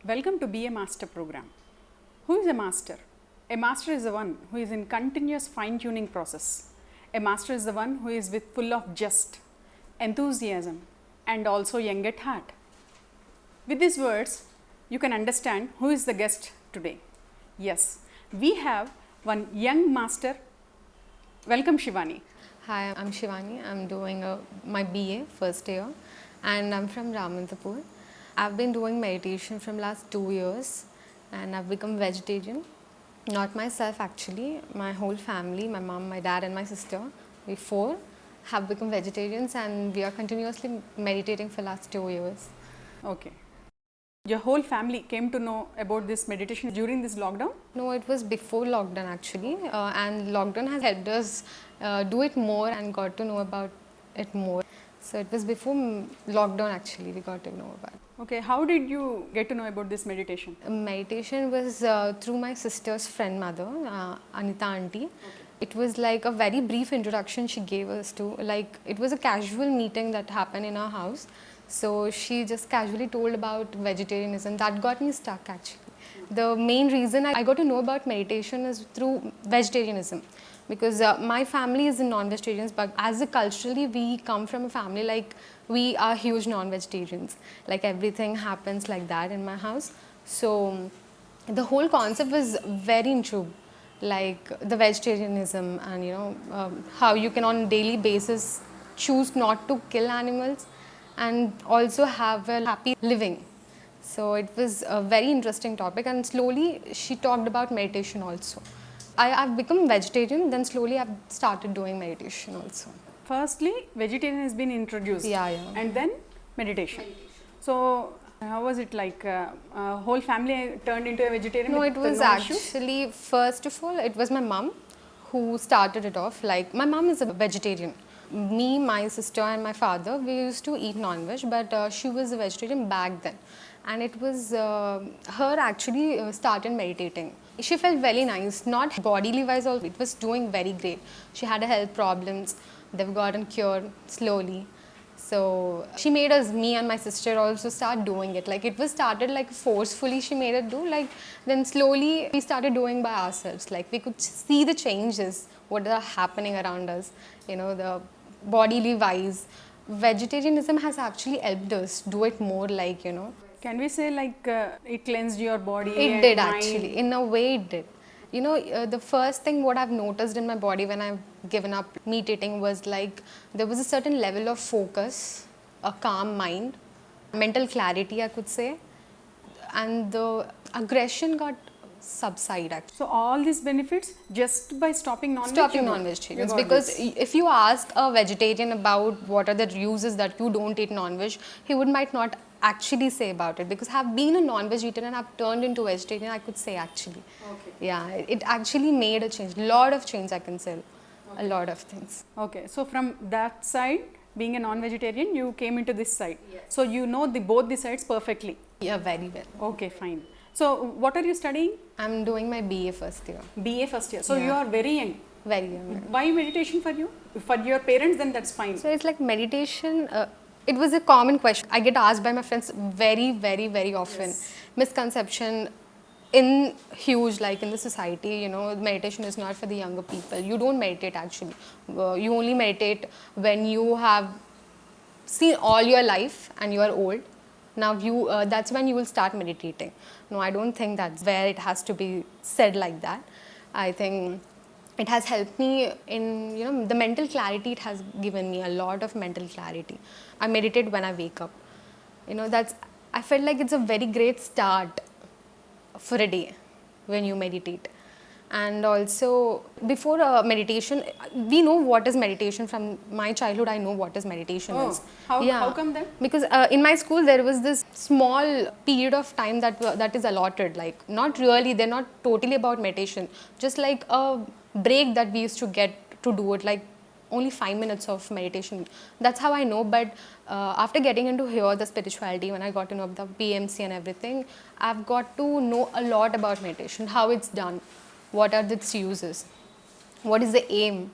Welcome to Be a Master program. Who is a master? A master is the one who is in continuous fine-tuning process. A master is the one who is full of just enthusiasm and also young at heart. With these words, you can understand who is the guest today. Yes, we have one young master. Welcome, Shivani. Hi, I'm Shivani. I'm doing my BA first year and I'm from Ramantapur. I've been doing meditation from last 2 years and I've become vegetarian. Not myself actually, my whole family, my mom, my dad and my sister, we 4 have become vegetarians and we are continuously meditating for last 2 years. Okay. Your whole family came to know about this meditation during this lockdown? No, it was before lockdown actually and lockdown has helped us do it more and got to know about it more. So it was before lockdown actually we got to know about it. Okay, how did you get to know about this meditation? Meditation was through my sister's friend mother, Anita auntie. Okay. It was like a very brief introduction she gave us to, like it was a casual meeting that happened in our house. So she just casually told about vegetarianism. That got me stuck actually. The main reason I got to know about meditation is through vegetarianism. Because my family is non-vegetarians, but as a culturally we come from a family like we are huge non-vegetarians. Like everything happens like that in my house. So the whole concept was very intrigued, like the vegetarianism and how you can on a daily basis choose not to kill animals and also have a happy living. So it was a very interesting topic and slowly she talked about meditation also. I've become vegetarian, then slowly I've started doing meditation also. Firstly, vegetarian has been introduced. Yeah. And then meditation. So, how was it like? Whole family turned into a vegetarian? No, it was actually, first of all, it was my mom who started it off. Like, my mom is a vegetarian. Me, my sister and my father, we used to eat non-veg, but she was a vegetarian back then. And it was her actually started meditating. She felt very nice, not bodily wise also, it was doing very great. She had health problems, they've gotten cured slowly. So she made us, me and my sister also start doing it. Like it was started like forcefully she made it do, like then slowly we started doing by ourselves. Like we could see the changes, what are happening around us, the bodily wise. Vegetarianism has actually helped us do it more like, Can we say like it cleansed your body? It did actually, in a way it did. The first thing what I've noticed in my body when I've given up meat eating was like there was a certain level of focus, a calm mind, mental clarity I could say, and the aggression got subsided actually. So all these benefits just by stopping non-veg? Stopping non-vegetarians, because if you ask a vegetarian about what are the uses that you don't eat non-veg, he might not actually say about it, because I've been a non-veg eater and I've turned into vegetarian, I could say actually. Okay. Yeah, it actually made a change, lot of change I can say, okay. A lot of things. Okay, so from that side, being a non-vegetarian, you came into this side. Yes. So you know both the sides perfectly? Yeah, very well. Okay, fine. So what are you studying? I'm doing my BA first year. BA first year. So you are very young. Very young. Why meditation for you? For your parents, then that's fine. So it's like meditation, it was a common question. I get asked by my friends very, very, very often. Yes. Misconception in huge, like in the society, meditation is not for the younger people. You don't meditate actually. You only meditate when you have seen all your life and you are old. Now that's when you will start meditating. No, I don't think that's where it has to be said like that. I think it has helped me in, the mental clarity it has given me, a lot of mental clarity. I meditate when I wake up. I felt like it's a very great start for a day when you meditate. And also before meditation, we know what is meditation. From my childhood I know what is meditation is. How come that? Because in my school there was this small period of time that is allotted, like not really, they're not totally about meditation, just like a break that we used to get to do it, like only 5 minutes of meditation. That's how I know. But after getting into here, the spirituality, when I got to know the PMC and everything, I've got to know a lot about meditation, how it's done, what are its uses, what is the aim,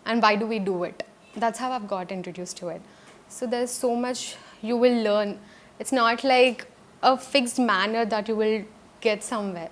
and why do we do it. That's how I've got introduced to it. So there's so much you will learn. It's not like a fixed manner that you will get somewhere.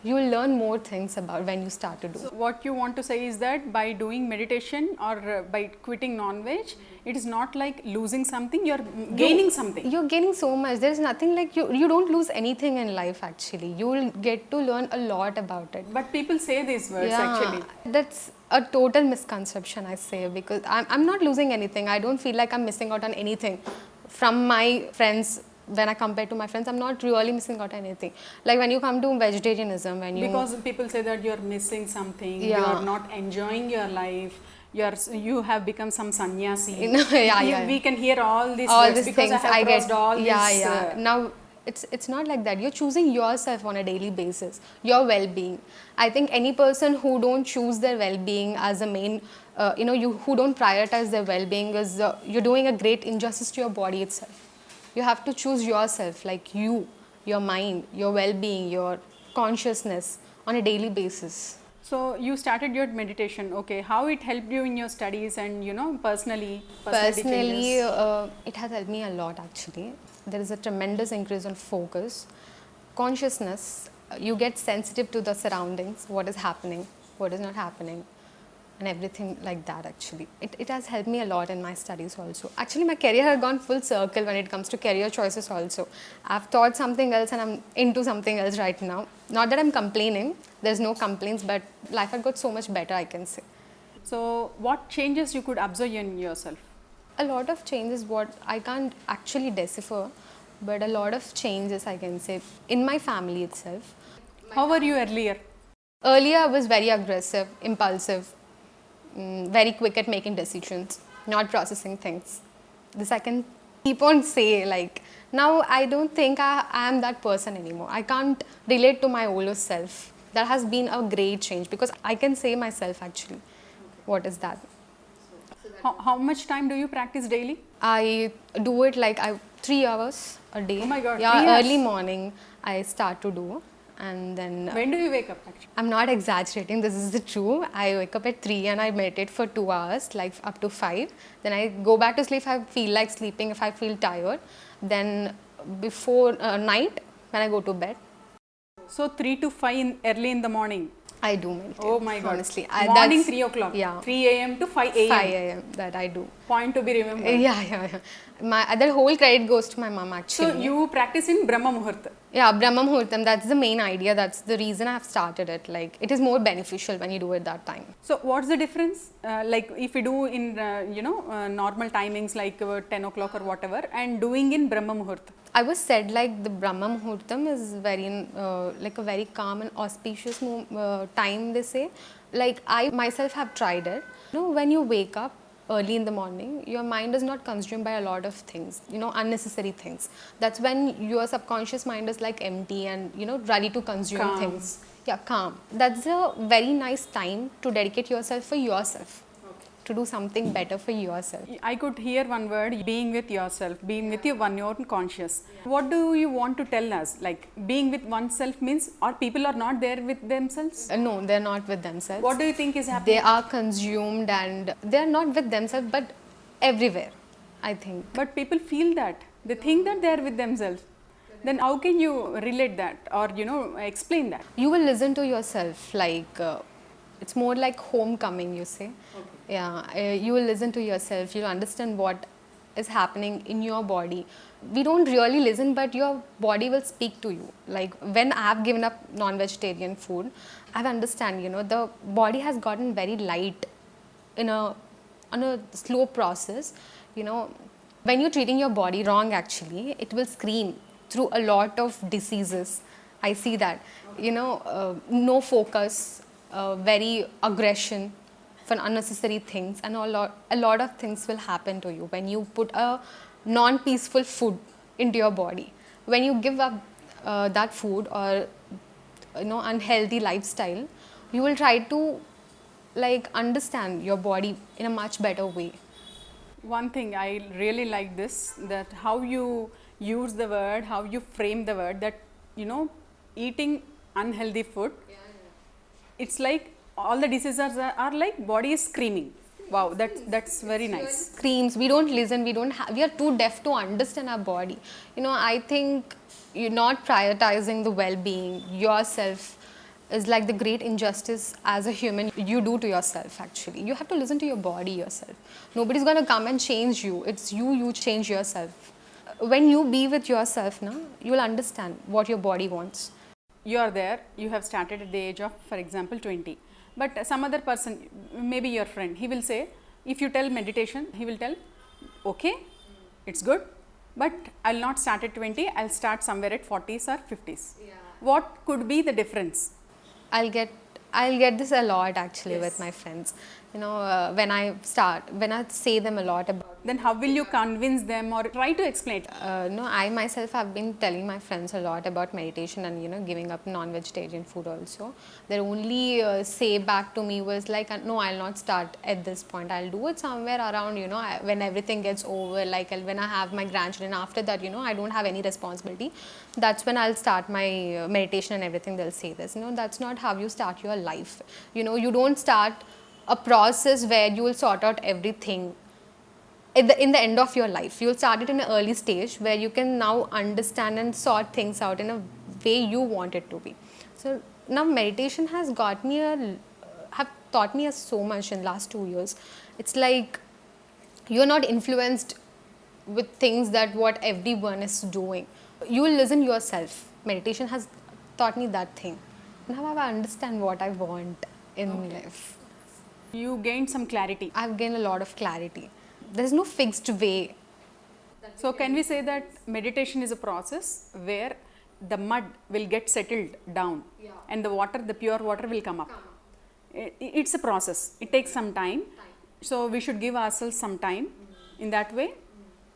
You will learn more things about when you start to do. So what you want to say is that by doing meditation or by quitting non-veg, it is not like losing something, you're gaining something. You're gaining so much. There's nothing like you don't lose anything in life actually. You will get to learn a lot about it. But people say these words actually. That's a total misconception, I say, because I'm not losing anything. I don't feel like I'm missing out on anything from my friends. When I compare to my friends, I'm not really missing out on anything. Like when you come to vegetarianism, because people say that you're missing something, Yeah. you're not enjoying your life, you have become some sannyasi. We can hear all these all words these because things I have crossed all yeah, these. yeah. Now it's not like that. You're choosing yourself on a daily basis, your well-being. I think any person who don't choose their well-being as a main, who don't prioritize their well-being is you're doing a great injustice to your body itself. You have to choose yourself, like your mind, your well-being, your consciousness on a daily basis. So you started your meditation. Okay, how it helped you in your studies and personally Personally, changes? it has helped me a lot actually. There is a tremendous increase in focus, consciousness. You get sensitive to the surroundings, what is happening, what is not happening, and everything like that actually. It has helped me a lot in my studies also. Actually, my career has gone full circle when it comes to career choices also. I've thought something else and I'm into something else right now. Not that I'm complaining, there's no complaints, but life has got so much better, I can say. So what changes you could observe in yourself? A lot of changes, what I can't actually decipher, but a lot of changes I can say in my family itself. How were you earlier? Earlier I was very aggressive, impulsive, very quick at making decisions, not processing things. This I can keep on say, like now I don't think I am that person anymore. I can't relate to my older self. That has been a great change because I can say myself actually. What is that? How much time do you practice daily? I do it like 3 hours a day. Oh my God, Yeah, 3 hours? early morning I start to do, and then When do you wake up actually? I'm not exaggerating, this is the true. I wake up at 3 and I meditate for 2 hours, like up to 5. Then I go back to sleep if I feel like sleeping, if I feel tired. Then before night, when I go to bed, So 3 to 5 early in the morning. I do meditate. Oh my God. Honestly. Morning 3 o'clock. Yeah. 3 a.m. to 5 a.m. 5 a.m. that I do. Point to be remembered. Yeah. My other whole credit goes to my mom actually. So you practice in Brahma Muhurta. Yeah, Brahma Muhurtam, that's the main idea. That's the reason I've started it. Like, it is more beneficial when you do it that time. So what's the difference? Like if we do in, normal timings like 10 o'clock or whatever and doing in Brahma Muhurta. I was said like the Brahma Muhurtam is very, like a very calm and auspicious time, they say. Like, I myself have tried it. When you wake up early in the morning, your mind is not consumed by a lot of things, unnecessary things. That's when your subconscious mind is like empty and, ready to consume Calm. things. Yeah, calm. That's a very nice time to dedicate yourself for yourself. To do something better for yourself. I could hear one word, being with yourself, being with your own conscious. What do you want to tell us? Like being with oneself means, or people are not there with themselves? No, they're not with themselves. What do you think is happening? They are consumed and they're not with themselves, but everywhere, I think. But people feel that. They think that they are with themselves. Then how can you relate that or, explain that? You will listen to yourself, like it's more like homecoming, you say. Okay. Yeah, you will listen to yourself, you'll understand what is happening in your body. We don't really listen, but your body will speak to you. Like when I have given up non-vegetarian food, I've understand, the body has gotten very light on a slow process. When you're treating your body wrong, actually, it will scream through a lot of diseases. I see that. No focus, very aggression for unnecessary things, and a lot of things will happen to you when you put a non-peaceful food into your body. When you give up that food or unhealthy lifestyle, you will try to understand your body in a much better way. One thing I really like this, that how you use the word, how you frame the word, that eating unhealthy food, it's like all the diseases are like body is screaming. Wow, that's very nice. Screams, we don't listen, we are too deaf to understand our body. I think you're not prioritizing the well-being yourself is like the great injustice as a human you do to yourself. Actually, you have to listen to your body yourself. Nobody's going to come and change you. It's you change yourself. When you be with yourself now, you'll understand what your body wants. You are there, you have started at the age of, for example, 20. But some other person, maybe your friend, he will say, if you tell meditation, he will tell, okay, it's good, but I'll not start at 20, I'll start somewhere at 40s or 50s. Yeah. What could be the difference? I'll get this a lot actually with my friends. When I say them a lot about. Then how will you convince them or try to explain it? No, I myself have been telling my friends a lot about meditation and giving up non-vegetarian food also. Their only say back to me was like, no, I'll not start at this point. I'll do it somewhere around when everything gets over, like when I have my grandchildren. After that, I don't have any responsibility. That's when I'll start my meditation and everything. They'll say this. That's not how you start your life. You don't start a process where you will sort out everything in the end of your life. You'll start it in an early stage where you can now understand and sort things out in a way you want it to be. So now meditation has taught me so much in the last 2 years. It's like you're not influenced with things that what everyone is doing. You will listen yourself. Meditation has taught me that thing. Now I understand what I want in life. You gained some clarity. I've gained a lot of clarity. There's no fixed way. So can we say that meditation is a process where the mud will get settled down and the pure water will come up. It's a process. It takes some time. So we should give ourselves some time. In that way,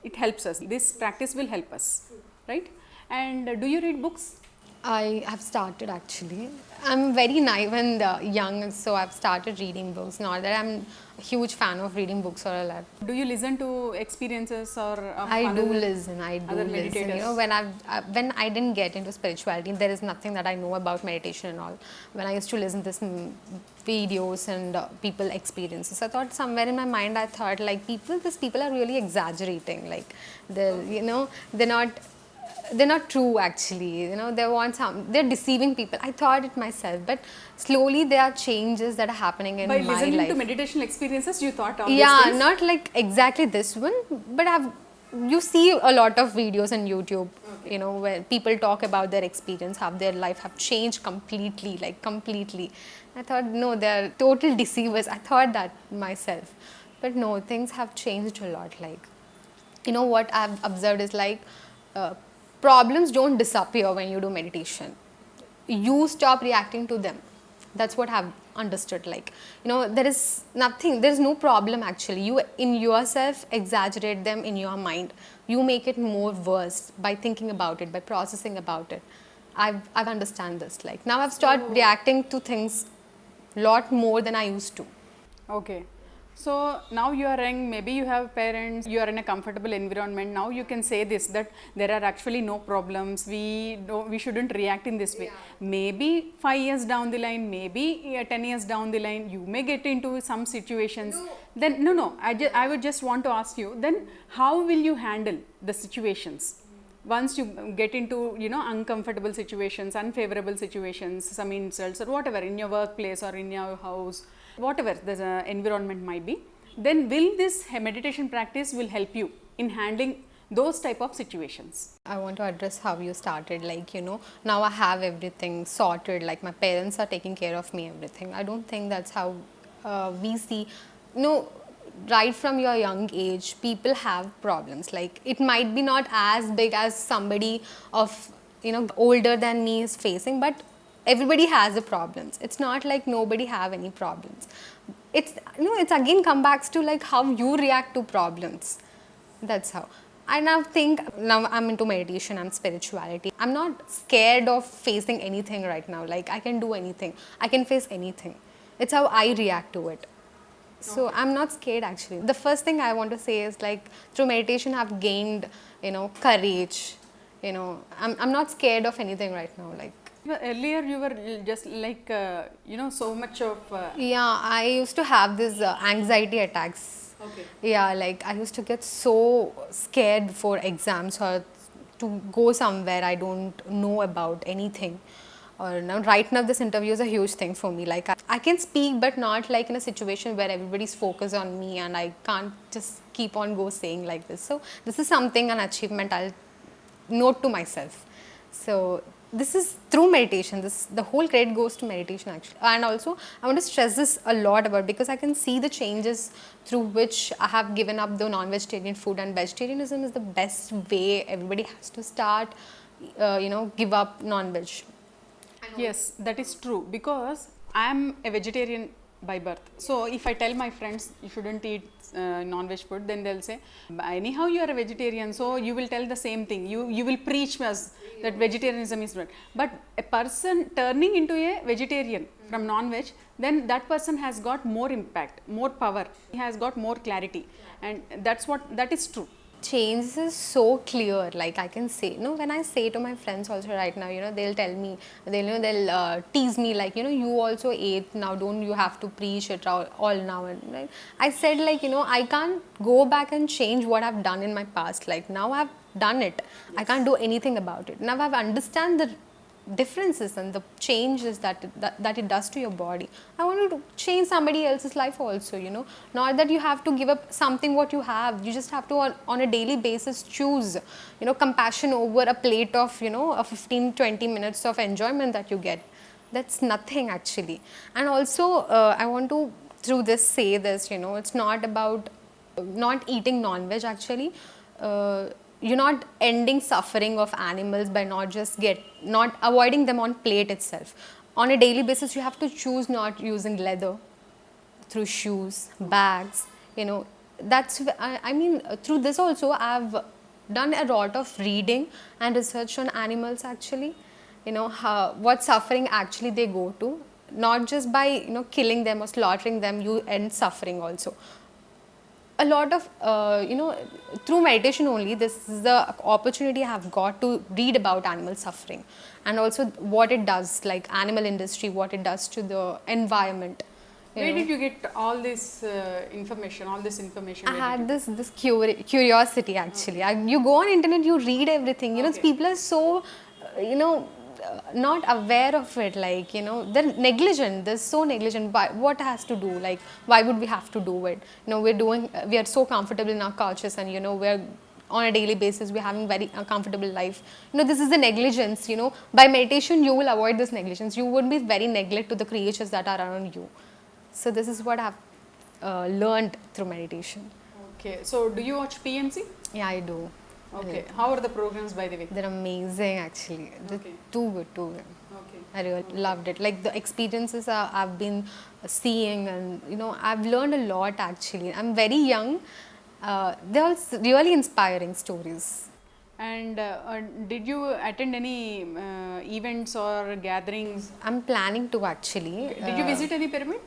it helps us. This practice will help us, right? And do you read books? I have started actually. I'm very naive and young, so I've started reading books. Not that I'm a huge fan of reading books or a lot. Do you listen to experiences or I do listen. Meditators? When I didn't get into spirituality, there is nothing that I know about meditation and all. When I used to listen to some videos and people experiences, I thought somewhere in my mind, I thought like these people are really exaggerating. Like they're not true actually. They're deceiving people. I thought it myself, but slowly there are changes that are happening in my life. By listening to meditation experiences, you thought all these things? Not like exactly this one, but you see a lot of videos on YouTube, where people talk about their experience, how their life have changed completely. I thought, no, they're total deceivers. I thought that myself, but no, things have changed a lot. What I've observed is problems don't disappear when you do meditation. You stop reacting to them. That's what I've understood. There is nothing, there is no problem actually. You in yourself exaggerate them in your mind. You make it more worse by thinking about it, by processing about it. I've understand this. Now I've started reacting to things a lot more than I used to. Okay. So now you are young, maybe you have parents, you are in a comfortable environment. Now you can say this, that there are actually no problems. We shouldn't react in this way. Maybe 5 years down the line, maybe 10 years down the line, you may get into some situations. Then no. I would just want to ask you. Then how will you handle the situations? Once you get into uncomfortable situations, unfavorable situations, some insults or whatever in your workplace or in your house, whatever the environment might be, then will this meditation practice will help you in handling those type of situations? I want to address how you started. Now I have everything sorted. My parents are taking care of me, everything. I don't think that's how we see. Right from your young age, people have problems. It might be not as big as somebody of older than me is facing, but everybody has the problems. It's not like nobody have any problems. It's again come back to how you react to problems. That's how. I now I'm into meditation and spirituality. I'm not scared of facing anything right now. I can do anything. I can face anything. It's how I react to it. So I'm not scared actually. The first thing I want to say is through meditation I've gained, courage, I'm not scared of anything right now. Like, Earlier you were just like, so much of. yeah, I used to have these anxiety attacks. Okay. Yeah, like I used to get so scared before exams or to go somewhere I don't know about anything. Or now, right now, this interview is a huge thing for me. Like I can speak, but not like in a situation where everybody's focused on me, and I can't just keep on go saying like this. So this is something, an achievement I'll note to myself. So this is through meditation. The whole credit goes to meditation actually. And also I want to stress this a lot about, because I can see the changes through which I have given up the non-vegetarian food, and vegetarianism is the best way. Everybody has to start, give up non-veg. Yes, that is true, because I am a vegetarian by birth. So if I tell my friends you shouldn't eat non-veg food, then they'll say, anyhow you are a vegetarian, so you will tell the same thing. You will preach us that vegetarianism is right. But a person turning into a vegetarian from non-veg, then that person has got more impact, more power. He has got more clarity, and that is true. Change is so clear. Like I can say, when I say to my friends also right now, they'll tell me, they'll tease me like, you also ate, now don't you have to preach it all now. And right? I said like, I can't go back and change what I've done in my past. Like now I've done it. Yes. I can't do anything about it. Now I've understand the differences and the changes that it does to your body. I want to change somebody else's life also, not that you have to give up something what you have. You just have to on a daily basis choose, compassion over a plate of, a 15-20 minutes of enjoyment that you get. That's nothing actually. And also I want to through this say this, it's not about not eating non-veg actually. You're not ending suffering of animals by not avoiding them on plate itself. On a daily basis, you have to choose not using leather through shoes, bags. That's I mean through this also I've done a lot of reading and research on animals actually. What suffering actually they go to. Not just by killing them or slaughtering them, you end suffering also. A lot of through meditation only, this is the opportunity I have got to read about animal suffering, and also what it does, like animal industry, what it does to the environment. Where did you get all this information? I had this curiosity actually. You go on internet, you read everything. Okay. People are so not aware of it, like they're negligent. They're so negligent. What has to do, like why would we have to do it? We are so comfortable in our couches, and we're on a daily basis we're having very comfortable life. This is the negligence. By meditation you will avoid this negligence. You would be very neglect to the creatures that are around you. So this is what I've learned through meditation. Okay, so do you watch PMC? Yeah, I do. Okay. How are the programs, by the way? They're amazing actually. They're too good. Okay. I really loved it. Like the experiences I've been seeing, and I've learned a lot actually. I'm very young. They're all really inspiring stories. And did you attend any events or gatherings? I'm planning to actually. Okay. Did you visit any pyramid?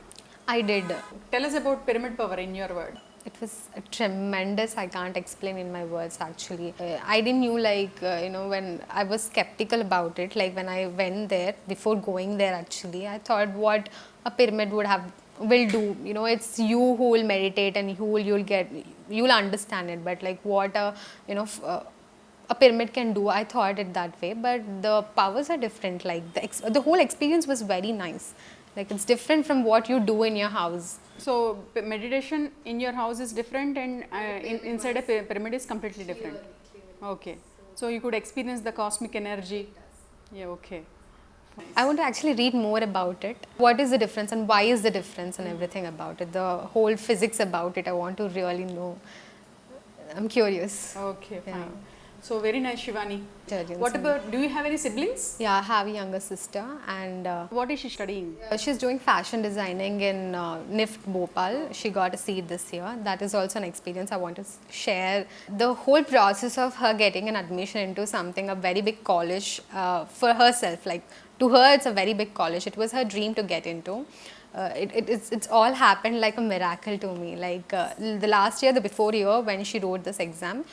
I did. Tell us about pyramid power in your word. It was tremendous. I can't explain in my words actually. I didn't knew when I was skeptical about it, like when I went there, before going there actually, I thought what a pyramid will do. It's you who will meditate and you'll understand it. But like what a pyramid can do, I thought it that way. But the powers are different. Like the whole experience was very nice. Like it's different from what you do in your house. So meditation in your house is different, and inside a pyramid is completely different. Okay. So you could experience the cosmic energy. Yeah, okay. Nice. I want to actually read more about it. What is the difference and why is the difference and everything about it. The whole physics about it, I want to really know. I'm curious. Okay, fine. So very nice, Shivani. What about, do you have any siblings? Yeah, I have a younger sister. And what is she studying? She's doing fashion designing in NIFT Bhopal. She got a seat this year. That is also an experience I want to share. The whole process of her getting an admission into something, a very big college for herself. Like to her, it's a very big college. It was her dream to get into. It's all happened like a miracle to me. Like the last year, the before year, when she wrote this exam,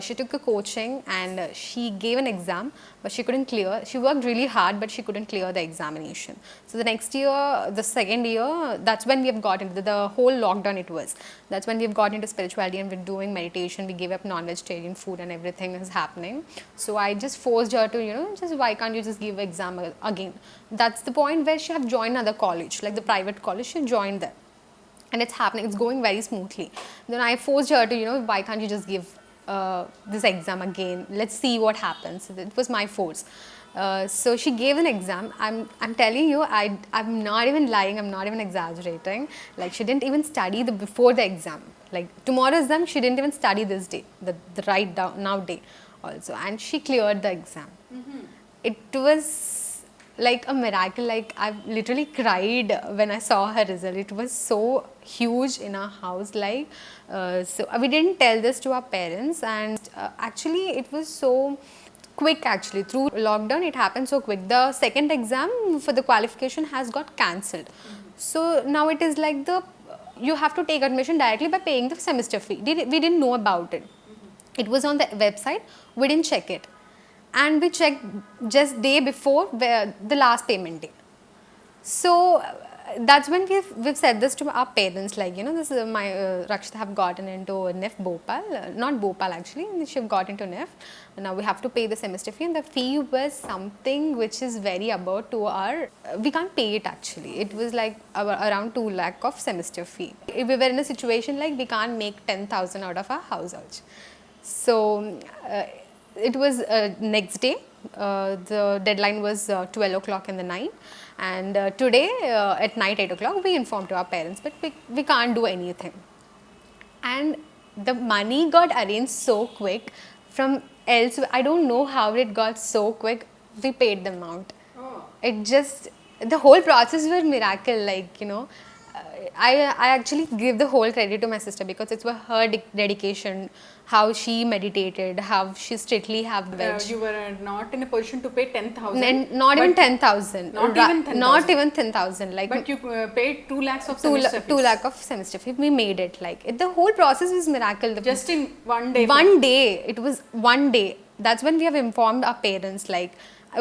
She took a coaching and she gave an exam, but she couldn't clear. She worked really hard, but she couldn't clear the examination. So the next year, the second year, that's when we have got into the whole lockdown it was. That's when we have got into spirituality and we're doing meditation. We gave up non-vegetarian food and everything is happening. So I just forced her to, just why can't you just give exam again? That's the point where she have joined another college, like the private college, she joined there. And it's happening, it's going very smoothly. Then I forced her to, why can't you just give this exam again? Let's see what happens. It was my force. So she gave an exam. I'm telling you, I'm not even lying, I'm not even exaggerating. Like she didn't even study before the exam. Like tomorrow's exam, she didn't even study this day, the right now day also. And she cleared the exam. It was like a miracle. Like I literally cried when I saw her result. It was so huge in our house. Like so we didn't tell this to our parents, and actually it was so quick. Actually through lockdown it happened so quick. The second exam for the qualification has got cancelled. So now it is like you have to take admission directly by paying the semester fee. We didn't know about it. It was on the website. We didn't check it. And we checked just day before the last payment day. So that's when we've said this to our parents, like, this is my Rakshita have gotten into NIF Bhopal, not Bhopal actually, she have got into NIF. Now we have to pay the semester fee, and the fee was something which is very about to our, we can't pay it actually. It was like around 2 lakh of semester fee. We were in a situation like we can't make 10,000 out of our household. So it was next day, the deadline was 12 o'clock in the night, and today at night 8 o'clock we informed to our parents, but we can't do anything. And the money got arranged so quick from else. I don't know how it got so quick. We paid the amount. It just, the whole process was miracle. Like, I actually give the whole credit to my sister, because it was her dedication, how she meditated, how she strictly have veg. You were not in a position to pay 10,000. Not even 10,000. Not even 10,000. Like, but you paid 2 lakhs of semester fees. 2 lakh of semester fee. We made it. Like the whole process was miracle. Just in one day. One day. It was one day. That's when we have informed our parents. Like,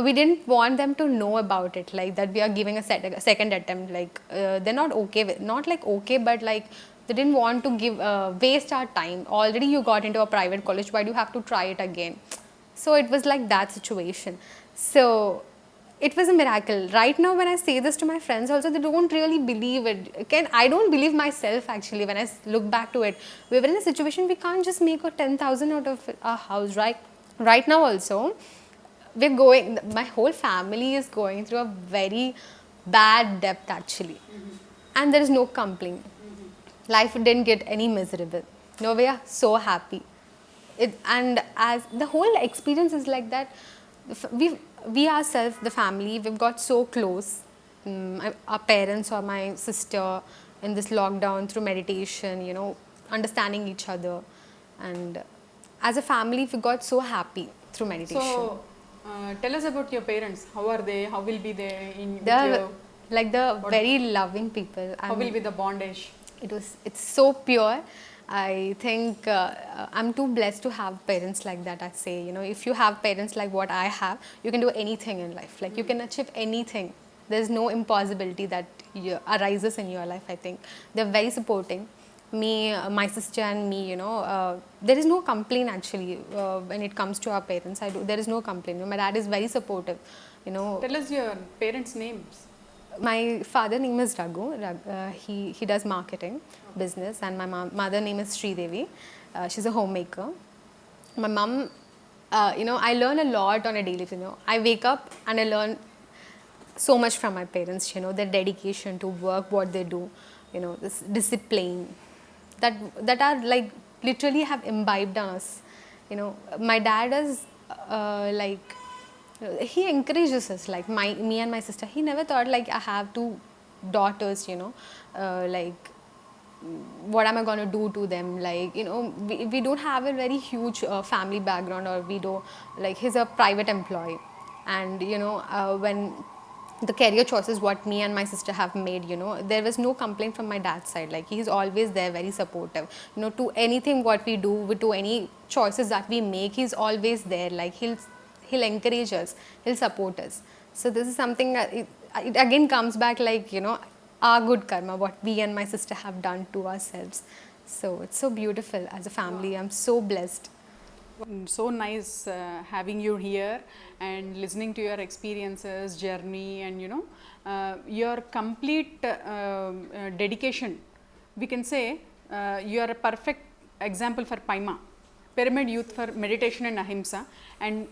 we didn't want them to know about it, like that we are giving a second attempt. Like they're not okay with, not like okay, but like they didn't want to give waste our time. Already you got into a private college, why do you have to try it again? So it was like that situation. So it was a miracle. Right now when I say this to my friends also, they don't really believe it. I don't believe myself actually when I look back to it. We were in a situation we can't just make a 10,000 out of our house. Right now also, we're going, my whole family is going through a very bad debt actually. And there is no complaint. Life didn't get any miserable. No, we are so happy. And as the whole experience is like that, we ourselves, the family, we've got so close. Our parents or my sister in this lockdown through meditation, understanding each other. And as a family, we got so happy through meditation. So, tell us about your parents. How are they? How will be they in They're like the very loving people. How will be the bondage? It's so pure. I think I'm too blessed to have parents like that. I say, if you have parents like what I have, you can do anything in life. Like you can achieve anything. There's no impossibility that arises in your life. I think they're very supporting. Me, my sister and me, there is no complaint actually when it comes to our parents. There is no complaint. My dad is very supportive. Tell us your parents' names. My father name is Raghu. He does marketing business, and my mother name is Sri Devi. She's a homemaker. My mom, I learn a lot on a daily basis. I wake up and I learn so much from my parents. Their dedication to work, what they do. This discipline that are like literally have imbibed on us. My dad is he encourages us, like me and my sister. He never thought like I have 2 daughters, like what am I going to do to them? Like, we don't have a very huge family background, or we don't, like he's a private employee. And when the career choices what me and my sister have made, you know, there was no complaint from my dad's side. Like, he's always there, very supportive, you know, to anything what we do, to any choices that we make, he's always there. Like, he'll encourage us, he'll support us. So this is something that it again comes back, like, you know, our good karma, what we and my sister have done to ourselves. So it's so beautiful as a family. I'm so blessed. So nice having you here and listening to your experiences, journey, and you know your complete dedication. We can say you are a perfect example for PIMA, Pyramid Youth for Meditation and Ahimsa. And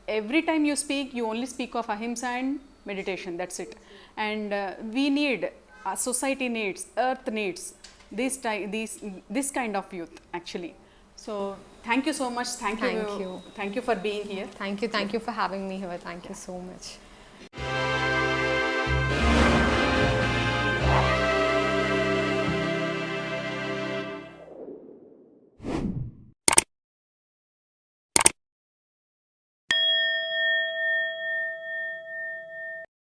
every time you speak, you only speak of Ahimsa and meditation. That's it. And we need, society needs, earth needs this kind of youth actually. So thank you so much. Thank you for being here. Thank you for having me here. Thank you so much.